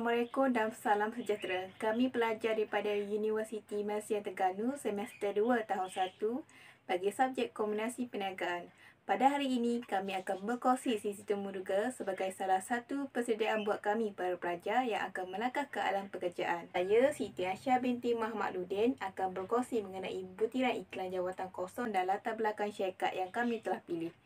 Assalamualaikum dan salam sejahtera. Kami pelajar daripada Universiti Malaysia Terengganu semester 2 tahun 1 bagi subjek kombinasi perniagaan. Pada hari ini, kami akan berkongsi sisi temuduga sebagai salah satu persediaan buat kami para pelajar yang akan melangkah ke alam pekerjaan. Saya, Siti Aisyah binti Muhammad Ludin, akan berkongsi mengenai butiran iklan jawatan kosong dan latar belakang syarikat yang kami telah pilih.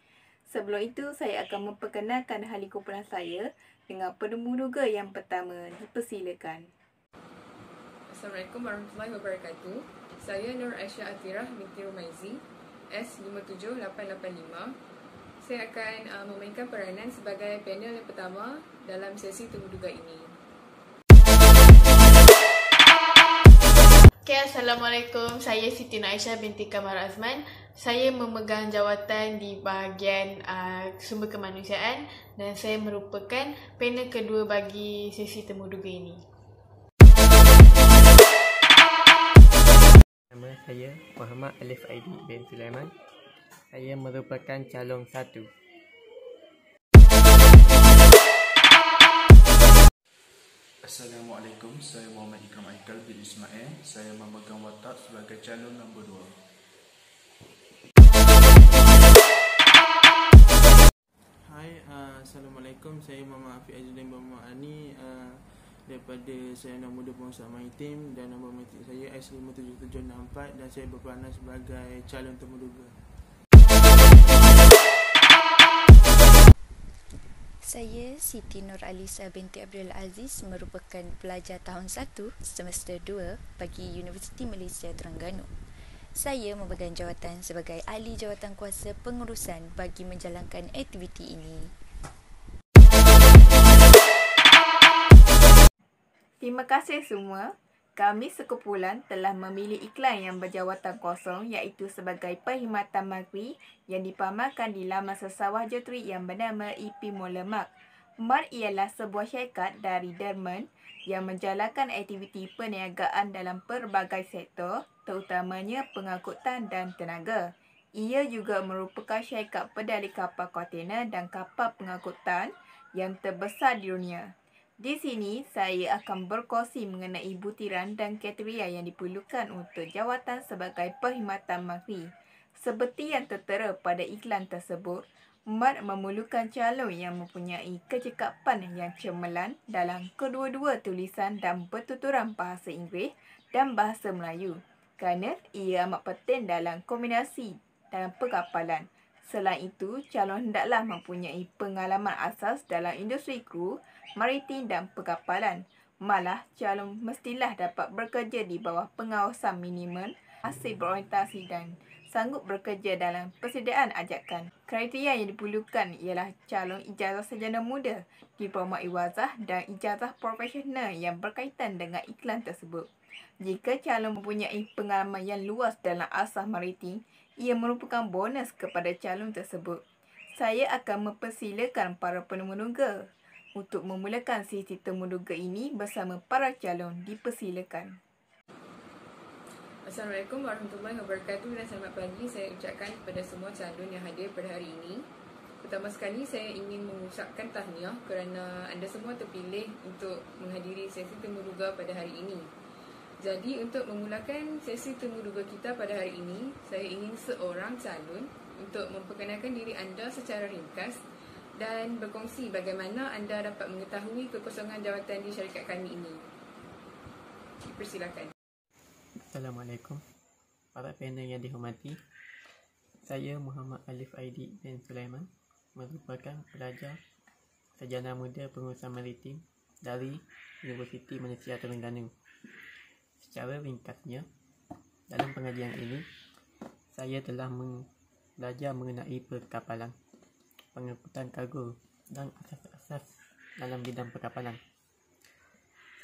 Sebelum itu, saya akan memperkenalkan ahli kumpulan saya dengan penemuduga yang pertama. Dipersilakan. Assalamualaikum warahmatullahi wabarakatuh. Saya Nur Aisyah Atirah binti Rumaizi, S57885. Saya akan memainkan peranan sebagai panel yang pertama dalam sesi temuduga ini. Okay, Assalamualaikum. Saya Siti Aisyah binti Kamar Azman. Saya memegang jawatan di bahagian sumber kemanusiaan dan saya merupakan panel kedua bagi sesi temuduga ini. Nama saya Muhammad Alif Aidi bin Sulaiman. Saya merupakan calon 1. Assalamualaikum, saya Muhammad Ikram Aikal bin Ismail. Saya memegang watak sebagai calon nombor 2. Hai, Assalamualaikum. Saya Muhammad Afiq Azizdin bin Muhammad Ani daripada Sarjana Muda Pengusaha Maritim dan nombor matrik saya S57764 dan saya berperanan sebagai calon temuduga. Saya Siti Nur Alisa binti Abdul Aziz merupakan pelajar tahun 1 semester 2 bagi Universiti Malaysia Terengganu. Saya memegang jawatan sebagai ahli jawatan kuasa pengurusan bagi menjalankan aktiviti ini. Terima kasih semua. Kami sekumpulan telah memilih iklan yang berjawatan kosong iaitu sebagai perkhidmatan maghrib yang dipamerkan di laman sesawah Jotri yang bernama EP Molemak. MAR ialah sebuah syarikat dari Jerman yang menjalankan aktiviti perniagaan dalam pelbagai sektor, terutamanya pengangkutan dan tenaga. Ia juga merupakan syarikat pedali kapal kontena dan kapal pengangkutan yang terbesar di dunia. Di sini, saya akan berkongsi mengenai butiran dan kriteria yang diperlukan untuk jawatan sebagai perkhidmatan maghrib. Seperti yang tertera pada iklan tersebut, MAR memerlukan calon yang mempunyai kecekapan yang cemerlang dalam kedua-dua tulisan dan pertuturan bahasa Inggeris dan bahasa Melayu kerana ia amat penting dalam kombinasi dalam perkapalan. Selain itu, calon hendaklah mempunyai pengalaman asas dalam industri kru, maritim dan perkapalan. Malah, calon mestilah dapat bekerja di bawah pengawasan minimum, masih berorientasi dan sanggup bekerja dalam persediaan ajakan. Kriteria yang diperlukan ialah calon ijazah sarjana muda, diploma iwazah dan ijazah profesional yang berkaitan dengan iklan tersebut. Jika calon mempunyai pengalaman yang luas dalam asas maritim, ia merupakan bonus kepada calon tersebut. Saya akan mempersilakan para penemuduga untuk memulakan sesi temuduga ini bersama para calon. Dipersilakan. Assalamualaikum warahmatullahi wabarakatuh dan selamat pagi saya ucapkan kepada semua calon yang hadir pada hari ini. Pertama sekali saya ingin mengucapkan tahniah kerana anda semua terpilih untuk menghadiri sesi temuduga pada hari ini. Jadi untuk memulakan sesi temuduga kita pada hari ini, saya ingin seorang calon untuk memperkenalkan diri anda secara ringkas dan berkongsi bagaimana anda dapat mengetahui kekosongan jawatan di syarikat kami ini. Dipersilakan. Assalamualaikum para panel yang dihormati. Saya Muhammad Alif Aidi bin Sulaiman merupakan pelajar Sarjana Muda Pengurusan Maritim dari Universiti Malaysia Terengganu. Secara ringkasnya, dalam pengajian ini, saya telah belajar mengenai perkapalan, pengangkutan kargo dan asas-asas dalam bidang perkapalan.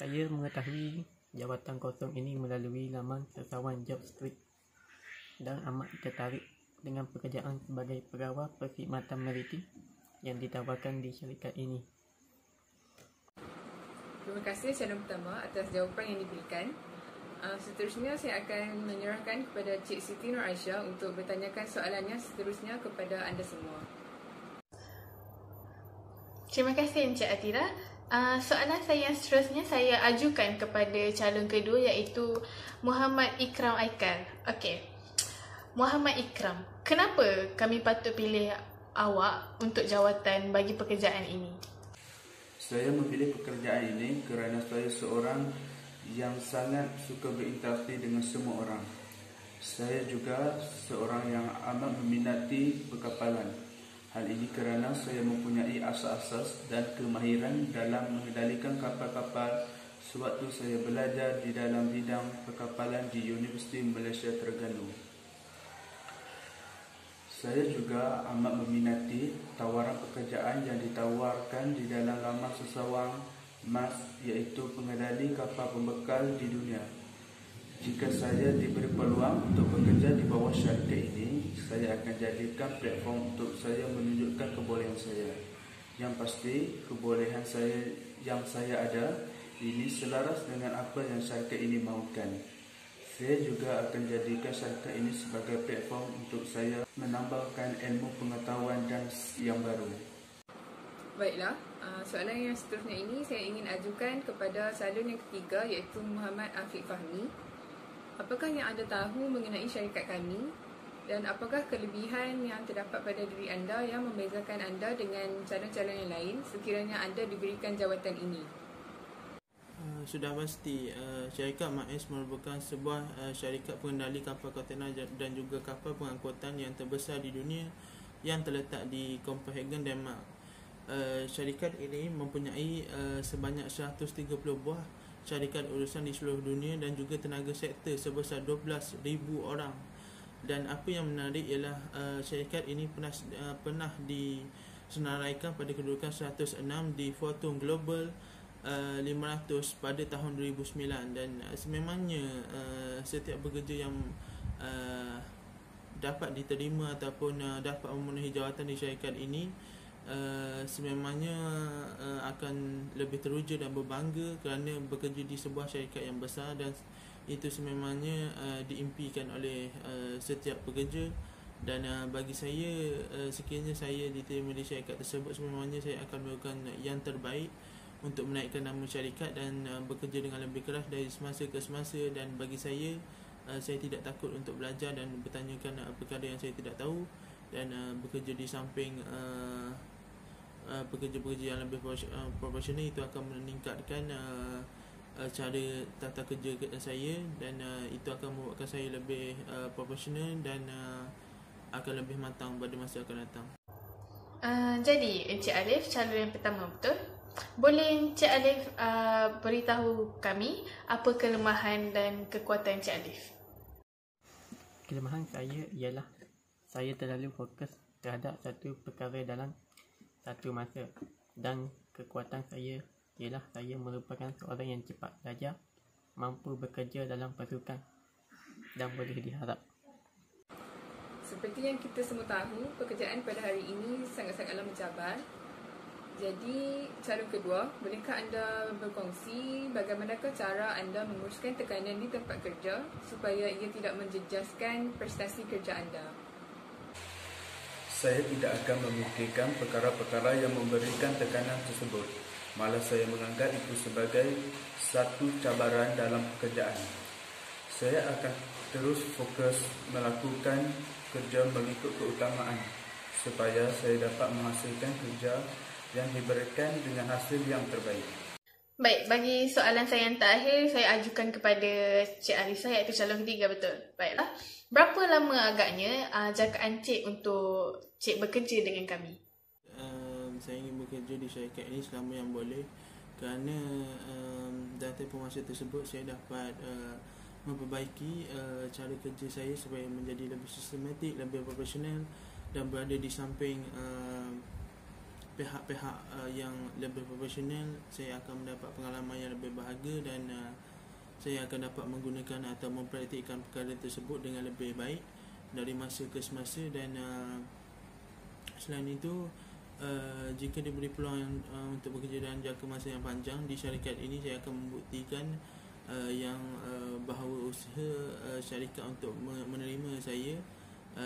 Saya mengetahui jawatan kosong ini melalui laman sesawan Job Street dan amat tertarik dengan pekerjaan sebagai pegawai perkhidmatan maritim yang ditawarkan di syarikat ini. Terima kasih calon pertama atas jawapan yang diberikan. Seterusnya saya akan menyerahkan kepada Cik Siti Nur Aisyah untuk bertanyakan soalannya seterusnya kepada anda semua. Terima kasih Encik Atira. Soalan saya yang seterusnya saya ajukan kepada calon kedua iaitu Muhammad Ikram Aikal. Okey. Muhammad Ikram, kenapa kami patut pilih awak untuk jawatan bagi pekerjaan ini? Saya memilih pekerjaan ini kerana saya seorang yang sangat suka berinteraksi dengan semua orang. Saya juga seorang yang amat meminati perkapalan. Hal ini kerana saya mempunyai asas-asas dan kemahiran dalam mengendalikan kapal-kapal sewaktu saya belajar di dalam bidang perkapalan di Universiti Malaysia Terengganu. Saya juga amat meminati tawaran pekerjaan yang ditawarkan di dalam laman sesawang MAS iaitu pengendali kapal pembekal di dunia. Jika saya diberi peluang untuk bekerja di bawah syarikat ini, saya akan jadikan platform untuk saya menunjukkan kebolehan saya. Yang pasti, kebolehan saya yang saya ada ini selaras dengan apa yang syarikat ini mahukan. Saya juga akan jadikan syarikat ini sebagai platform untuk saya menambahkan ilmu pengetahuan dan yang baru. Baiklah, soalan yang seterusnya ini saya ingin ajukan kepada calon yang ketiga iaitu Muhammad Afiq Fahmi. Apakah yang anda tahu mengenai syarikat kami dan apakah kelebihan yang terdapat pada diri anda yang membezakan anda dengan calon-calon yang lain sekiranya anda diberikan jawatan ini? Sudah pasti, syarikat MAS merupakan sebuah syarikat pengendali kapal kontena dan juga kapal pengangkutan yang terbesar di dunia yang terletak di Copenhagen, Denmark. Syarikat ini mempunyai sebanyak 130 buah syarikat urusan di seluruh dunia dan juga tenaga sektor sebesar 12,000 orang. Dan apa yang menarik ialah syarikat ini pernah disenaraikan pada kedudukan 106 di Fortune Global 500 pada tahun 2009 dan sememangnya setiap pekerja yang dapat diterima ataupun dapat memenuhi jawatan di syarikat ini sememangnya akan lebih teruja dan berbangga kerana bekerja di sebuah syarikat yang besar dan itu sememangnya diimpikan oleh setiap pekerja. Dan bagi saya, sekiranya saya diterima di syarikat tersebut, sememangnya saya akan melakukan yang terbaik untuk menaikkan nama syarikat dan bekerja dengan lebih keras dari semasa ke semasa. Dan bagi saya tidak takut untuk belajar dan bertanyakan perkara yang saya tidak tahu dan bekerja di samping pekerja-pekerja yang lebih profesional. Itu akan meningkatkan cara tata kerja saya dan itu akan membuatkan saya lebih profesional dan akan lebih matang pada masa akan datang. Jadi Encik Alif calon yang pertama, betul? Boleh Encik Alif beritahu kami apa kelemahan dan kekuatan Encik Alif? Kelemahan saya ialah saya terlalu fokus terhadap satu perkara dalam satu masa, dan kekuatan saya ialah saya merupakan seorang yang cepat belajar, mampu bekerja dalam pasukan dan boleh diharap. Seperti yang kita semua tahu, pekerjaan pada hari ini sangat-sangatlah mencabar. Jadi, calon kedua, bolehkah anda berkongsi bagaimanakah cara anda menguruskan tekanan di tempat kerja supaya ia tidak menjejaskan prestasi kerja anda? Saya tidak akan memikirkan perkara-perkara yang memberikan tekanan tersebut. Malah saya menganggap itu sebagai satu cabaran dalam pekerjaan. Saya akan terus fokus melakukan kerja mengikut keutamaan supaya saya dapat menghasilkan kerja yang diberikan dengan hasil yang terbaik. Baik, bagi soalan saya yang terakhir, saya ajukan kepada Cik Arisa iaitu calon ketiga, betul? Baiklah. Berapa lama agaknya jagaan Cik untuk Cik bekerja dengan kami? Saya ingin bekerja di syarikat ini selama yang boleh kerana dalam tempoh masa tersebut saya dapat memperbaiki cara kerja saya supaya menjadi lebih sistematik, lebih profesional dan berada di samping pihak-pihak yang lebih profesional. Saya akan mendapat pengalaman yang lebih berharga dan saya akan dapat menggunakan atau mempraktikkan perkara tersebut dengan lebih baik dari masa ke semasa. Dan selain itu, jika diberi peluang untuk bekerja dalam jangka masa yang panjang di syarikat ini, saya akan membuktikan bahawa usaha syarikat untuk menerima saya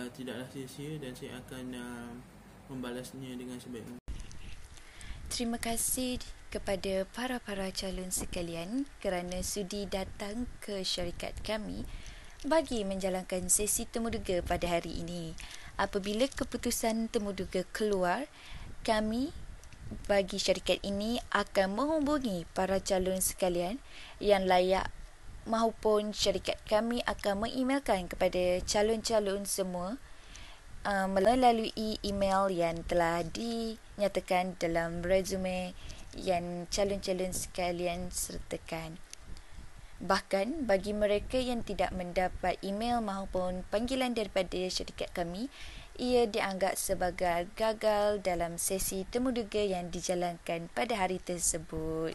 tidaklah sia-sia dan saya akan membalasnya dengan sebaik mungkin. Terima kasih kepada para calon sekalian kerana sudi datang ke syarikat kami bagi menjalankan sesi temuduga pada hari ini. Apabila keputusan temuduga keluar, kami bagi syarikat ini akan menghubungi para calon sekalian yang layak maupun syarikat kami akan mengimelkan kepada calon-calon semua melalui email yang telah dinyatakan dalam resume yang calon-calon sekalian sertakan. Bahkan bagi mereka yang tidak mendapat email maupun panggilan daripada syarikat kami, ia dianggap sebagai gagal dalam sesi temuduga yang dijalankan pada hari tersebut.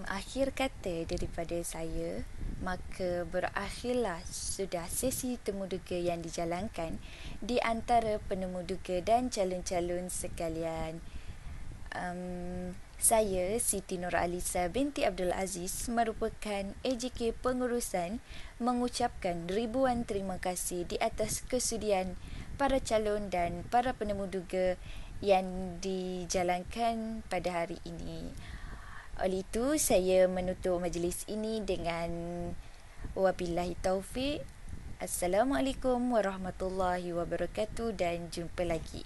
Akhir kata daripada saya, maka berakhirlah sudah sesi temuduga yang dijalankan di antara penemuduga dan calon-calon sekalian. Saya, Siti Nuralisa binti Abdul Aziz, merupakan AJK pengurusan, mengucapkan ribuan terima kasih di atas kesudian para calon dan para penemuduga yang dijalankan pada hari ini. Oleh itu, saya menutup majlis ini dengan wabillahi taufik. Assalamualaikum warahmatullahi wabarakatuh dan jumpa lagi.